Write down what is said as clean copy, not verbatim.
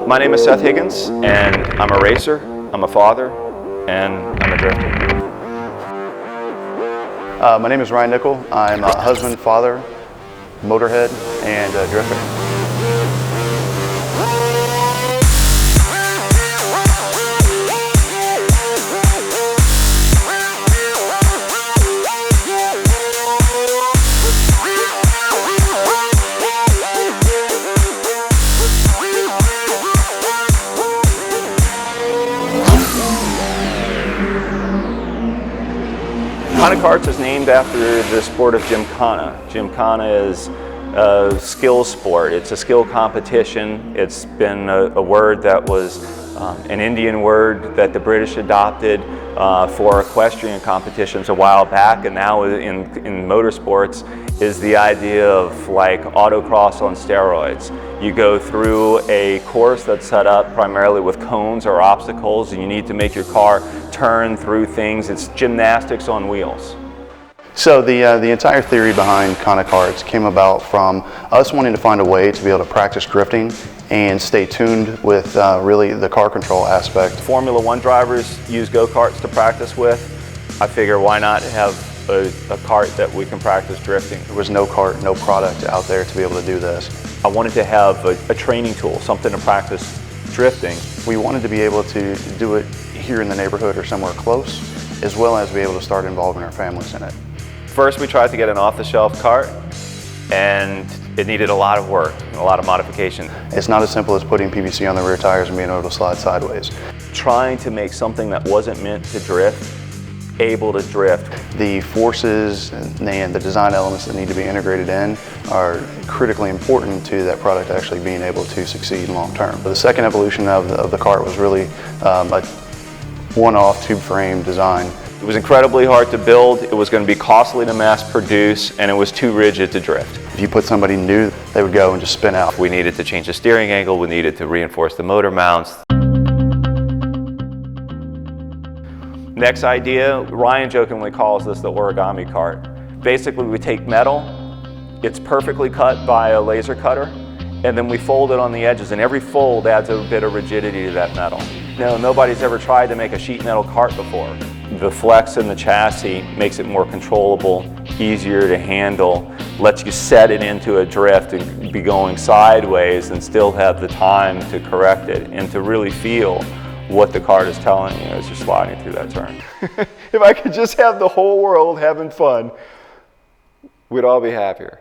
My name is Seth Higgins, and I'm a racer, I'm a father, and I'm a drifter. My name is Ryan Nickel. I'm a husband, father, motorhead, and a drifter. Khana Karts is named after the sport of Khana. Khana is a skill sport. It's a skill competition. It's been a word that was an Indian word that the British adopted for equestrian competitions a while back, and now in motorsports is the idea of like autocross on steroids. You go through a course that's set up primarily with cones or obstacles, and you need to make your car turn through things. It's gymnastics on wheels. So the entire theory behind Khana Karts came about from us wanting to find a way to be able to practice drifting and stay tuned with really the car control aspect. Formula One drivers use go-karts to practice with. I figure why not have a cart that we can practice drifting. There was no cart, no product out there to be able to do this. I wanted to have a training tool, something to practice drifting. We wanted to be able to do it here in the neighborhood or somewhere close, as well as be able to start involving our families in it. First, we tried to get an off-the-shelf cart, and it needed a lot of work, a lot of modification. It's not as simple as putting PVC on the rear tires and being able to slide sideways. Trying to make something that wasn't meant to drift, able to drift. The forces and the design elements that need to be integrated in are critically important to that product actually being able to succeed long term. The second evolution of the cart was really a one-off tube frame design. It was incredibly hard to build, it was going to be costly to mass produce, and it was too rigid to drift. If you put somebody new, they would go and just spin out. We needed to change the steering angle, we needed to reinforce the motor mounts. Next idea, Ryan jokingly calls this the origami cart. Basically, we take metal, it's perfectly cut by a laser cutter, and then we fold it on the edges, and every fold adds a bit of rigidity to that metal. Now, nobody's ever tried to make a sheet metal cart before. The flex in the chassis makes it more controllable, easier to handle, lets you set it into a drift and be going sideways and still have the time to correct it and to really feel what the cart is telling you as you're sliding through that turn. If I could just have the whole world having fun, we'd all be happier.